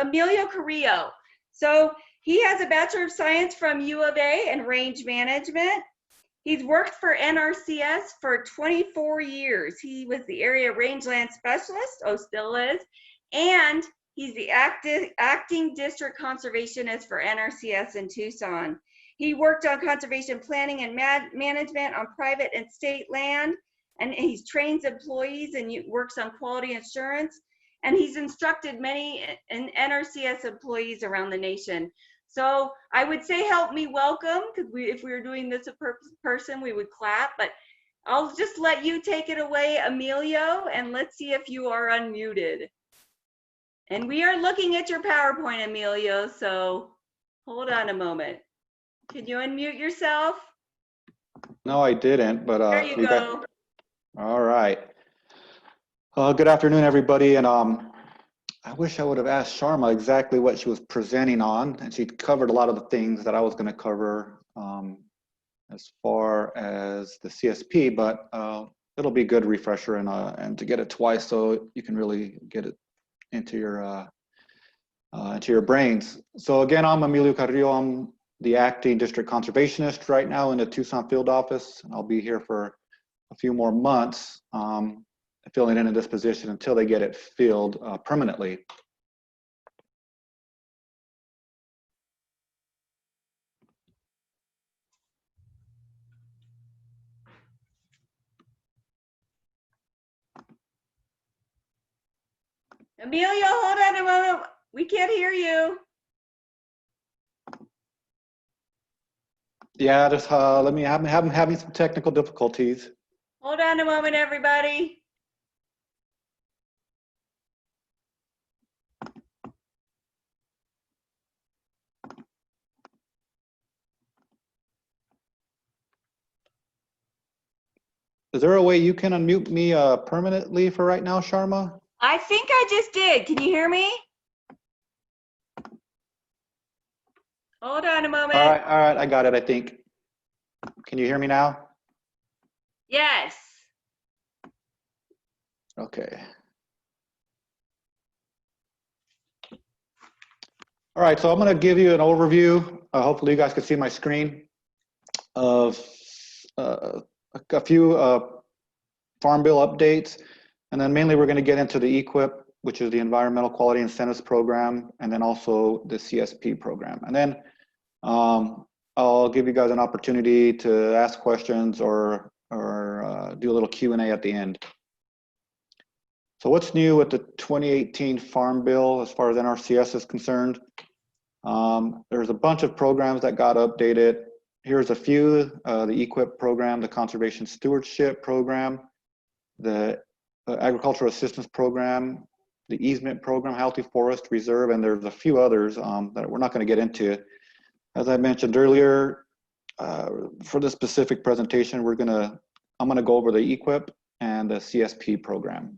Emilio Carillo. So he has a Bachelor of Science from U of A in Range Management. He's worked for NRCS for 24 years. He was the area rangeland specialist, still is, and he's the acting district conservationist for NRCS in Tucson. He worked on conservation planning and management on private and state land, and he trains employees and works on quality assurance, and he's instructed many NRCS employees around the nation. So I would say help me welcome, because if we were doing this in person, we would clap, but I'll just let you take it away, Emilio, and let's see if you are unmuted. And we are looking at your PowerPoint, Emilio, so hold on a moment. Can you unmute yourself? No, I didn't, but there you go. All right. Good afternoon, everybody, and I wish I would have asked Sharma exactly what she was presenting on, and she covered a lot of the things that I was going to cover as far as the CSP, but it'll be a good refresher and to get it twice so you can really get it into your brains. So again, I'm Emilio Carillo. I'm the acting district conservationist right now in the Tucson field office, and I'll be here for a few more months. Filling in this position until they get it filled permanently. Emilio, hold on a moment. We can't hear you. Yeah, just let me. I'm having some technical difficulties. Hold on a moment, everybody. Is there a way you can unmute me permanently for right now, Sharma? I think I just did. Can you hear me? Hold on a moment. All right, I got it, I think. Can you hear me now? Yes. Okay. All right, so I'm going to give you an overview. Hopefully you guys can see my screen of a few Farm Bill updates, and then mainly we're going to get into the EQIP, which is the Environmental Quality Incentives Program, and then also the CSP program. And then I'll give you guys an opportunity to ask questions or do a little Q&A at the end. So what's new with the 2018 Farm Bill as far as NRCS is concerned? There's a bunch of programs that got updated. Here's a few: the EQIP program, the Conservation Stewardship Program, the Agricultural Assistance Program, the Easement Program, Healthy Forest Reserve, and there's a few others that we're not going to get into. As I mentioned earlier, for this specific presentation, I'm going to go over the EQIP and the CSP program.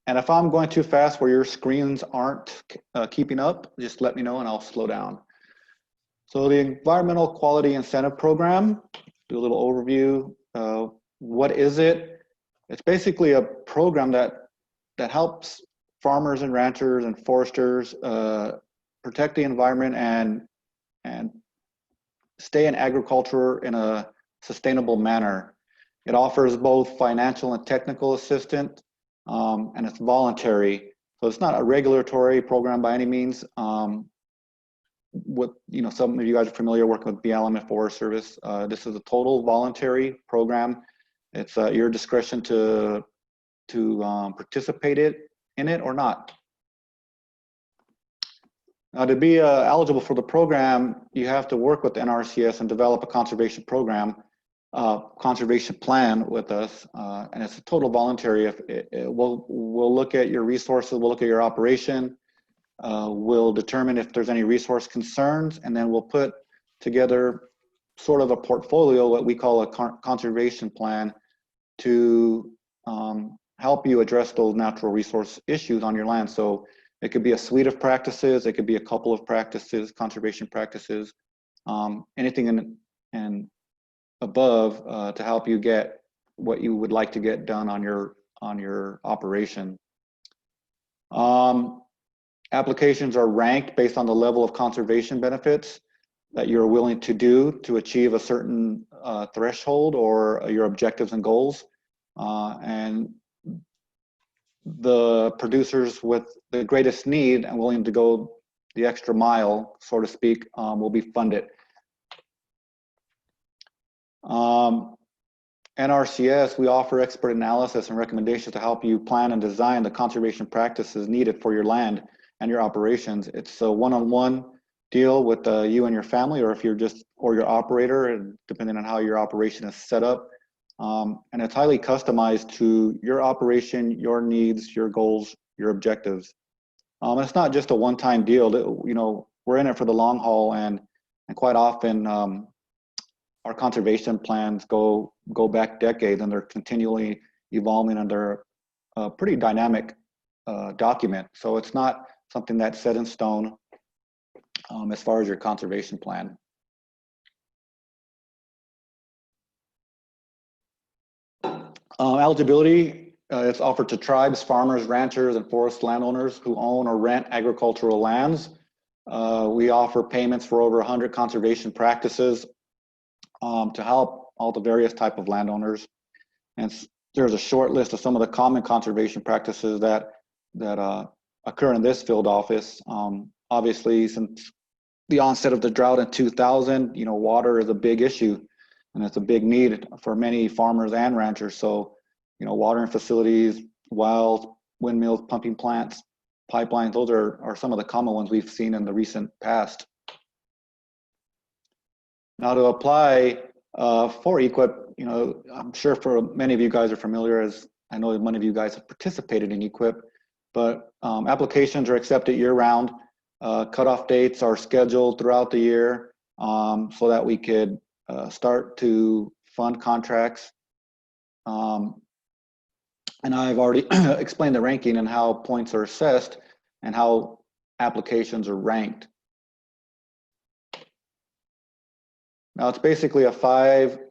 And if I'm going too fast where your screens aren't keeping up, just let me know and I'll slow down. So the Environmental Quality Incentive Program, do a little overview. What is it? It's basically a program that helps farmers and ranchers and foresters protect the environment and stay in agriculture in a sustainable manner. It offers both financial and technical assistance, and it's voluntary. So it's not a regulatory program by any means. Some of you guys are familiar working with BLM and Forest Service. This is a total voluntary program. It's your discretion to participate in it or not. Now, to be eligible for the program, you have to work with the NRCS and develop a conservation program, conservation plan with us, and it's a total voluntary. We'll look at your resources, we'll look at your operation, we'll determine if there's any resource concerns, and then we'll put together sort of a portfolio, what we call a conservation plan, to help you address those natural resource issues on your land. So it could be a suite of practices, it could be a couple of practices, conservation practices, anything and above to help you get what you would like to get done on your operation. Applications are ranked based on the level of conservation benefits that you're willing to do to achieve a certain threshold or your objectives and goals. And the producers with the greatest need and willing to go the extra mile, so to speak, will be funded. NRCS, we offer expert analysis and recommendations to help you plan and design the conservation practices needed for your land and your operations. It's a one-on-one deal with you and your family, or if you're just, or your operator, depending on how your operation is set up. And it's highly customized to your operation, your needs, your goals, your objectives. It's not just a one-time deal. You know, we're in it for the long haul, and quite often our conservation plans go back decades, and they're continually evolving, and they're a pretty dynamic document. So it's not something that's set in stone as far as your conservation plan. Eligibility is offered to tribes, farmers, ranchers, and forest landowners who own or rent agricultural lands. We offer payments for over 100 conservation practices to help all the various type of landowners. And there's a short list of some of the common conservation practices that occur in this field office. Obviously, since the onset of the drought in 2000, you know, water is a big issue, and it's a big need for many farmers and ranchers. So, you know, watering facilities, wells, windmills, pumping plants, pipelines, those are some of the common ones we've seen in the recent past. Now, to apply for EQIP, you know, I'm sure for many of you guys are familiar, as I know many of you guys have participated in EQIP, but applications are accepted year-round. Cutoff dates are scheduled throughout the year so that we could start to fund contracts. And I've already explained the ranking and how points are assessed and how applications are ranked. Now, it's basically a 5-step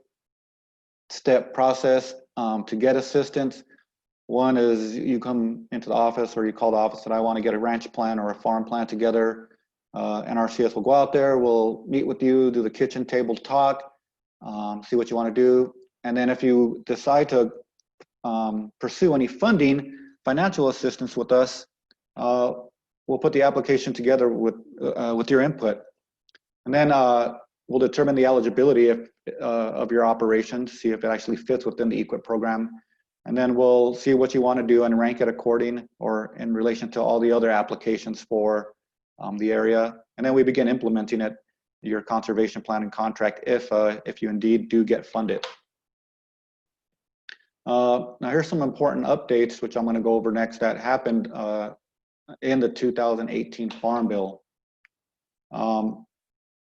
process to get assistance. One is you come into the office, or you call the office, and I want to get a ranch plan or a farm plan together. NRCS will go out there, we'll meet with you, do the kitchen table talk, see what you want to do. And then if you decide to pursue any funding, financial assistance with us, we'll put the application together with your input. And then we'll determine the eligibility of your operation to see if it actually fits within the EQIP program. And then we'll see what you want to do and rank it according or in relation to all the other applications for the area. And then we begin implementing it, your conservation plan and contract, if you indeed do get funded. Now here's some important updates, which I'm going to go over next, that happened in the 2018 Farm Bill.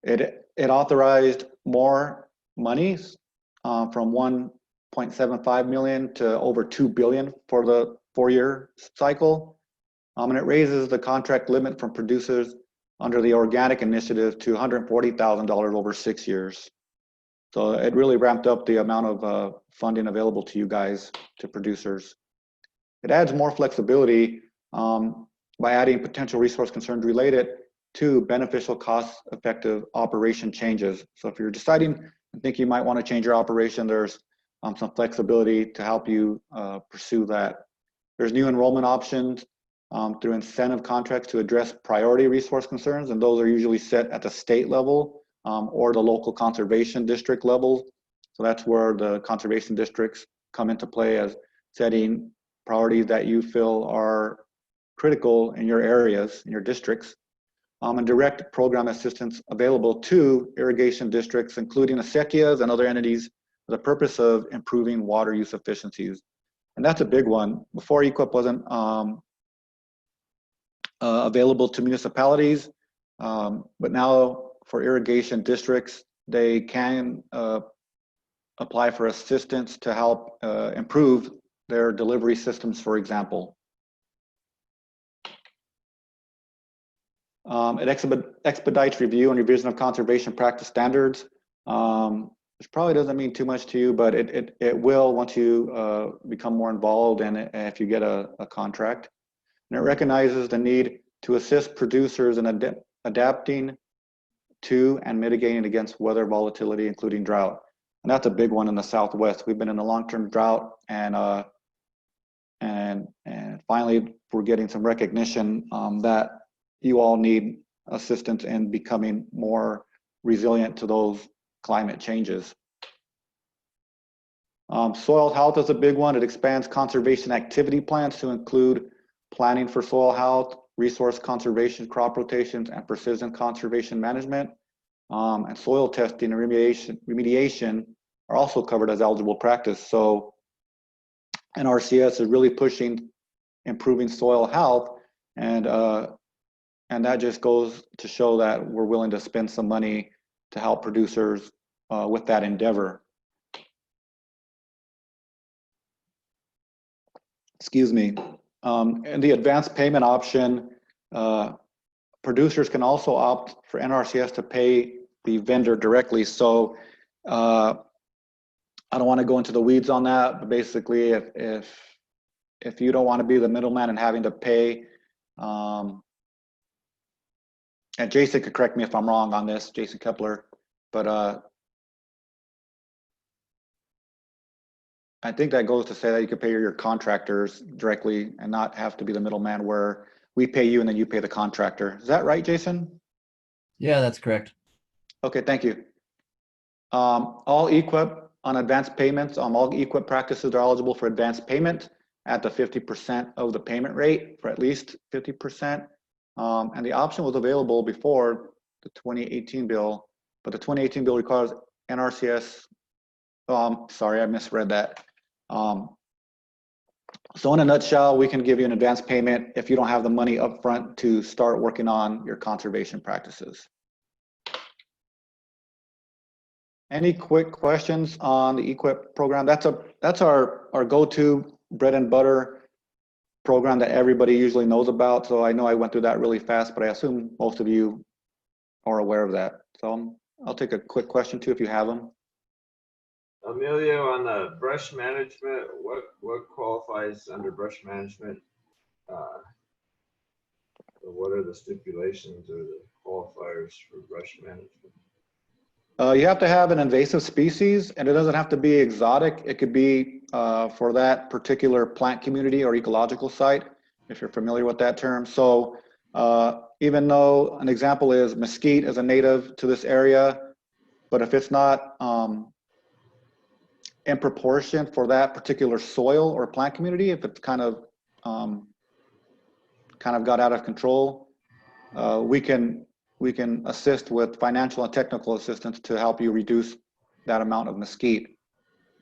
It authorized more monies from 1.75 million to over 2 billion for the 4-year cycle. And it raises the contract limit from producers under the organic initiative to $140,000 over 6 years. So it really ramped up the amount of funding available to you guys, to producers. It adds more flexibility by adding potential resource concerns related to beneficial, cost-effective operation changes. So if you're deciding and think you might want to change your operation, there's some flexibility to help you pursue that. There's new enrollment options through incentive contracts to address priority resource concerns, and those are usually set at the state level or the local conservation district level. So that's where the conservation districts come into play, as setting priorities that you feel are critical in your areas, in your districts. And direct program assistance available to irrigation districts, including acequias and other entities, for the purpose of improving water use efficiencies. And that's a big one. Before, EQIP wasn't available to municipalities, but now for irrigation districts, they can apply for assistance to help improve their delivery systems, for example. It expedites review and revision of conservation practice standards, which probably doesn't mean too much to you, but it will once you become more involved and if you get a contract. and it recognizes the need to assist producers in adapting to and mitigating against weather volatility, including drought. And that's a big one in the Southwest. We've been in a long-term drought, and finally we're getting some recognition that you all need assistance in becoming more resilient to those climate changes. Soil health is a big one. It expands conservation activity plans to include planning for soil health, resource conservation, crop rotations, and precision conservation management. And soil testing and remediation are also covered as eligible practice. So NRCS is really pushing improving soil health, and that just goes to show that we're willing to spend some money to help producers with that endeavor. Excuse me. And the advanced payment option, producers can also opt for NRCS to pay the vendor directly. So I don't want to go into the weeds on that, but basically if you don't want to be the middleman and having to pay, and Jason could correct me if I'm wrong on this, Jason Kepler, but I think that goes to say that you could pay your contractors directly and not have to be the middleman where we pay you and then you pay the contractor. Is that right, Jason? Yeah, that's correct. Okay, thank you. All EQIP on advanced payments, all EQIP practices are eligible for advanced payment at the 50% of the payment rate for at least 50%. And the option was available before the 2018 bill, but the 2018 bill requires NRCS. Sorry, I misread that. So in a nutshell, we can give you an advance payment if you don't have the money up front to start working on your conservation practices. Any quick questions on the EQIP program? That's our go-to bread and butter program that everybody usually knows about. So I know I went through that really fast, but I assume most of you are aware of that. So I'll take a quick question too if you have them. Emilio, on the brush management, what qualifies under brush management? What are the stipulations or the qualifiers for brush management? You have to have an invasive species, and it doesn't have to be exotic. It could be for that particular plant community or ecological site, if you're familiar with that term. So even though an example is mesquite is a native to this area, but if it's not in proportion for that particular soil or plant community, if it's kind of got out of control, we can assist with financial and technical assistance to help you reduce that amount of mesquite.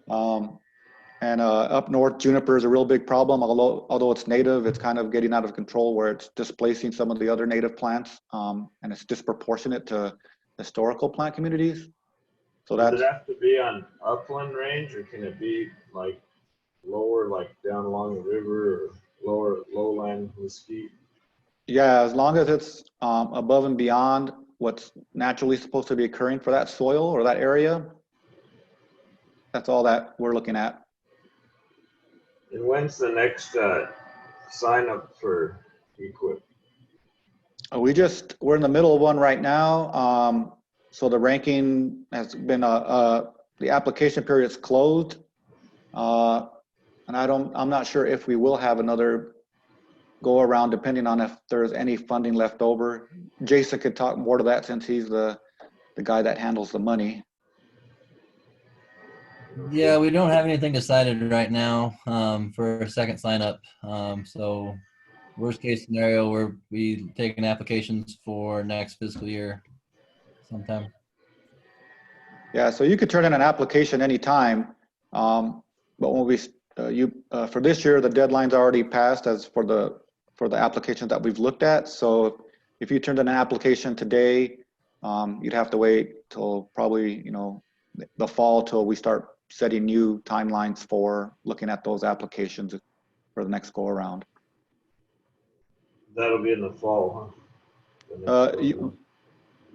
And up north, juniper is a real big problem. Although it's native, it's kind of getting out of control where it's displacing some of the other native plants, and it's disproportionate to historical plant communities. So does it have to be on upland range, or can it be like lower, like down along the river, or lower lowland mesquite? Yeah, as long as it's above and beyond what's naturally supposed to be occurring for that soil or that area, that's all that we're looking at. And when's the next sign up for EQIP? We're in the middle of one right now. So the ranking has been, the application period is closed. And I'm not sure if we will have another go around, depending on if there's any funding left over. Jason could talk more to that since he's the guy that handles the money. Yeah, we don't have anything decided right now for a second sign up. So worst case scenario, we'll be taking applications for next fiscal year sometime. Yeah, so you could turn in an application anytime, but when we for this year, the deadline's already passed as for the applications that we've looked at. So if you turned in an application today, you'd have to wait till probably the fall till we start setting new timelines for looking at those applications for the next go around. That'll be in the fall, huh?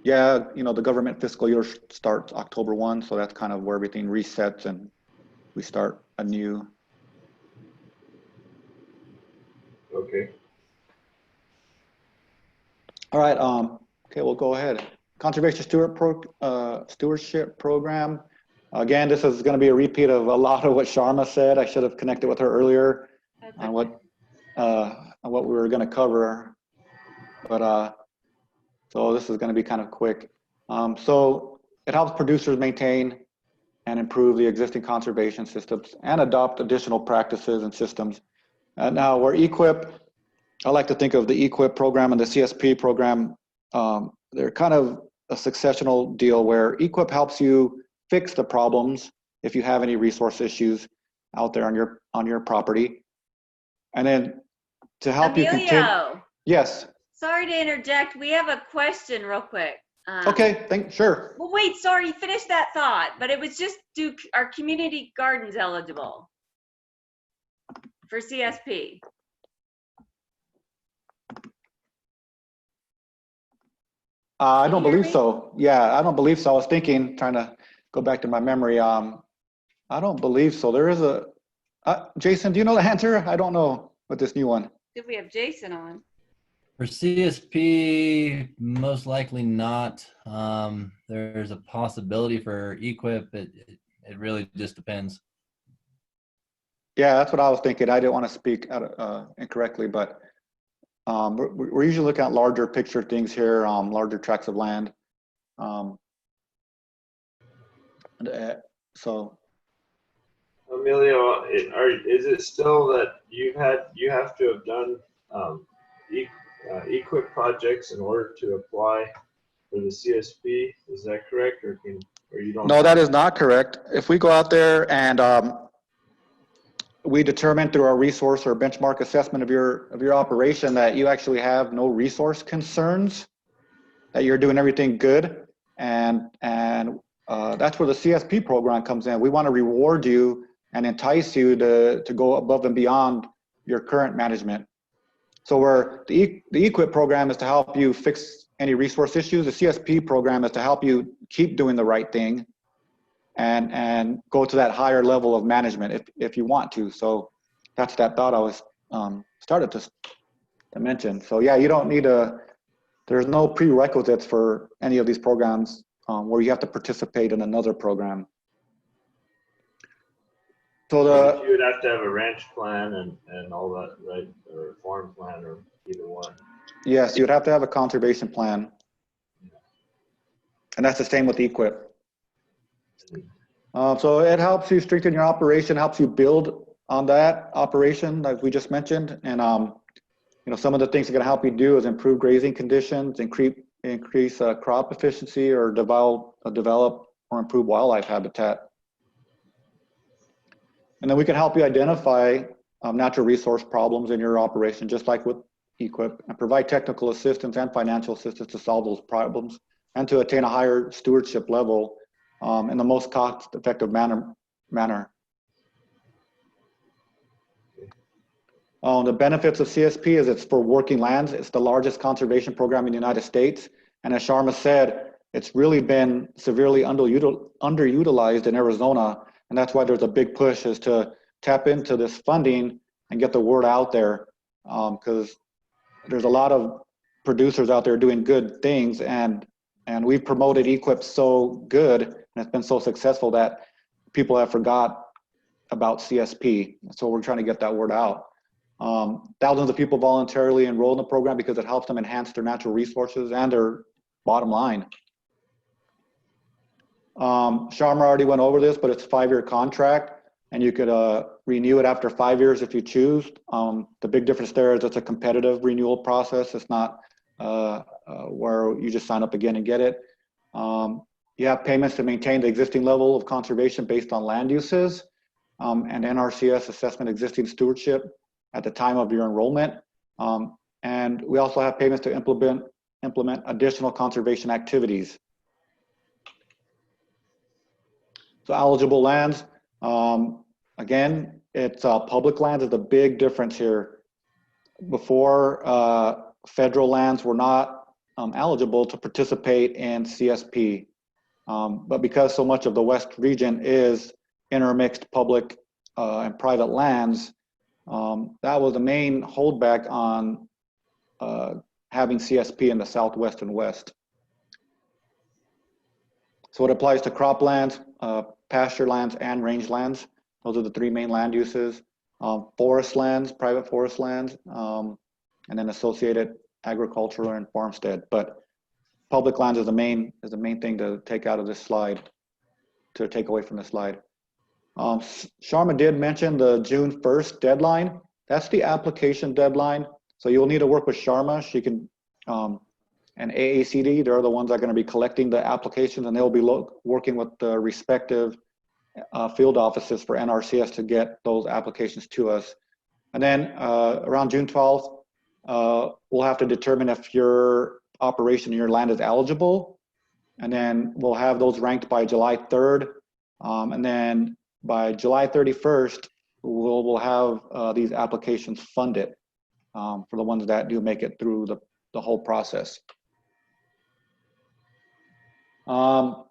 Yeah, the government fiscal year starts October 1, so that's kind of where everything resets and we start anew. Okay. All right. Okay, we'll go ahead. Conservation Stewardship Program. Again, this is going to be a repeat of a lot of what Sharma said. I should have connected with her earlier on what we were going to cover, but so this is going to be kind of quick. So it helps producers maintain and improve the existing conservation systems and adopt additional practices and systems. Now, where EQIP, I like to think of the EQIP program and the CSP program. They're kind of a successional deal where EQIP helps you fix the problems if you have any resource issues out there on your property, and then to help you continue. Emilio, Yes. sorry to interject. We have a question real quick. Okay. Sure. Well, wait, sorry, finish that thought. But it was just, are community gardens eligible for CSP? I don't Can you hear believe me? so. Yeah, I don't believe so. I was thinking, trying to go back to my memory. I don't believe so. There is a, Jason, do you know the answer? I don't know with this new one. Did we have Jason on? For CSP, most likely not. There's a possibility for EQIP. It really just depends. Yeah, that's what I was thinking. I didn't want to speak incorrectly, but we're usually looking at larger picture things here, larger tracts of land. So. Emilio, is it still that you have to have done EQIP projects in order to apply for the CSP? Is that correct, or you don't? No, that is not correct. If we go out there and we determine through our resource or benchmark assessment of your operation that you actually have no resource concerns, that you're doing everything good, and that's where the CSP program comes in. We want to reward you and entice you to go above and beyond your current management. So where the EQIP program is to help you fix any resource issues, the CSP program is to help you keep doing the right thing and go to that higher level of management if you want to. So that's that thought I was started to mention. So yeah, you don't need there's no prerequisites for any of these programs where you have to participate in another program. So you would have to have a ranch plan and all that, right? Or a farm plan, or either one. Yes, you'd have to have a conservation plan. And that's the same with EQIP. So it helps you strengthen your operation, helps you build on that operation like we just mentioned. And some of the things that can help you do is improve grazing conditions, increase crop efficiency, or develop or improve wildlife habitat. And then we can help you identify natural resource problems in your operation, just like with EQIP, and provide technical assistance and financial assistance to solve those problems and to attain a higher stewardship level in the most cost-effective manner. The benefits of CSP is it's for working lands. It's the largest conservation program in the United States. And as Sharma said, it's really been severely underutilized in Arizona. And that's why there's a big push is to tap into this funding and get the word out there, because there's a lot of producers out there doing good things, and we've promoted EQIP so good and it's been so successful that people have forgot about CSP. So we're trying to get that word out. Thousands of people voluntarily enroll in the program because it helps them enhance their natural resources and their bottom line. Sharma already went over this, but it's a 5-year contract, and you could renew it after 5 years if you choose. The big difference there is it's a competitive renewal process. It's not where you just sign up again and get it. You have payments to maintain the existing level of conservation based on land uses, and NRCS assessment existing stewardship at the time of your enrollment. And we also have payments to implement additional conservation activities. So eligible lands, again, it's public lands is the big difference here. Before, federal lands were not eligible to participate in CSP. But because so much of the West region is intermixed public and private lands, that was the main holdback on having CSP in the southwest and west. So it applies to croplands, pasture lands, and rangelands. Those are the three main land uses. Forest lands, private forest lands, and then associated agricultural and farmstead. But public lands is the main thing to take out of this slide, to take away from the slide. Sharma did mention the June 1st deadline. That's the application deadline. So you'll need to work with Sharma. She can, and AACD, they're the ones that are going to be collecting the applications, and they'll be working with the respective field offices for NRCS to get those applications to us. And then around June 12th, we'll have to determine if your operation in your land is eligible. And then we'll have those ranked by July 3rd. And then by July 31st, we'll have these applications funded for the ones that do make it through the whole process. And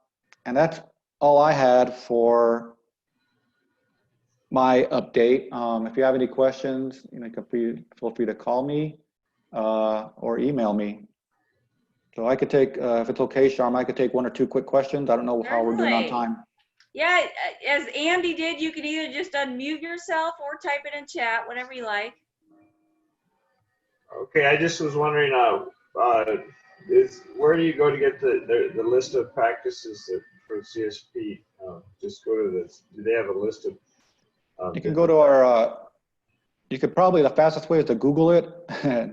that's all I had for my update. If you have any questions, feel free to call me or email me. So I could take, if it's okay, Sharma, I could take one or two quick questions. I don't know how we're doing on Certainly. time. Yeah, as Andy did, you can either just unmute yourself or type it in chat, whatever you like. Okay, I just was wondering, where do you go to get the list of practices for CSP? Just go to this. Do they have a list of? You can go to our, you could probably, the fastest way is to Google it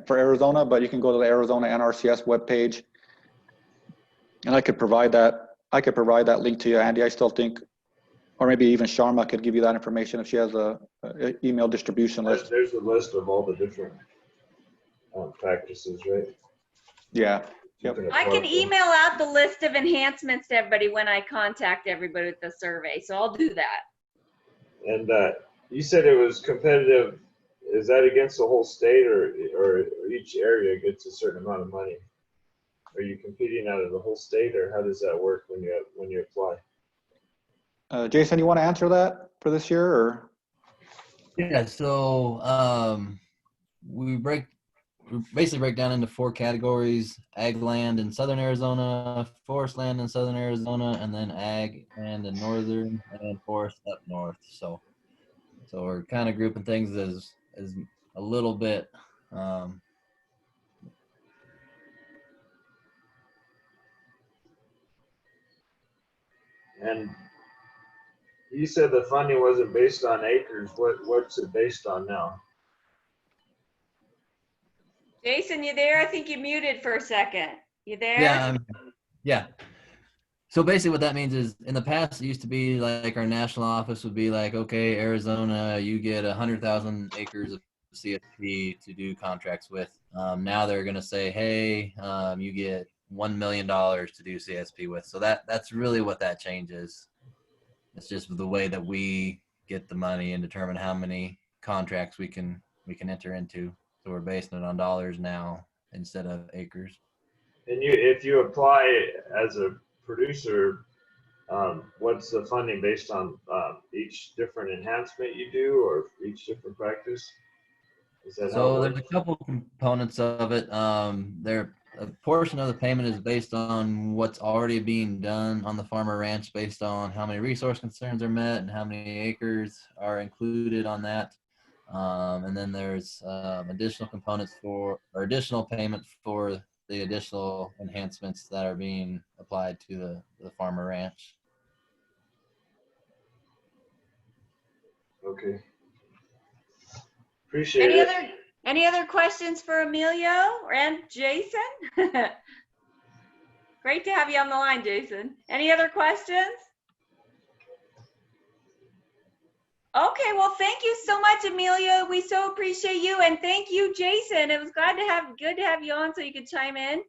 for Arizona, but you can go to the Arizona NRCS webpage, and I could provide that link to you, Andy. I still think, or maybe even Sharma could give you that information if she has a email distribution list. There's a list of all the different practices, right? Yeah. Yep. I can email out the list of enhancements to everybody when I contact everybody with the survey, so I'll do that. And you said it was competitive. Is that against the whole state, or each area gets a certain amount of money? Are you competing out of the whole state, or how does that work when you apply? Jason, you want to answer that for this year, or? Yeah, so we basically break down into 4 categories: ag land in southern Arizona, forest land in southern Arizona, and then ag land in northern, and forest up north. So we're kind of grouping things as a little bit And you said the funding wasn't based on acres. What's it based on now? Jason, you there? I think you muted for a second. You there? Yeah, yeah. So basically what that means is, in the past, it used to be like our national office would be like, okay, Arizona, you get 100,000 acres of CSP to do contracts with. Now they're going to say, hey, you get $1 million to do CSP with. So that's really what that change is. It's just the way that we get the money and determine how many contracts we can enter into. So we're basing it on dollars now instead of acres. And if you apply as a producer, what's the funding based on? Each different enhancement you do, or each different practice? Is that So there's a couple components of it. A portion of the payment is based on what's already being done on the farmer ranch, based on how many resource concerns are met and how many acres are included on that. And then there's additional components or additional payment for the additional enhancements that are being applied to the farmer ranch. Okay. Appreciate it. Any other questions for Emilio and Jason? Great to have you on the line, Jason. Any other questions? Okay, well, thank you so much, Emilio. We so appreciate you, and thank you, Jason. It was good to have you on so you could chime in.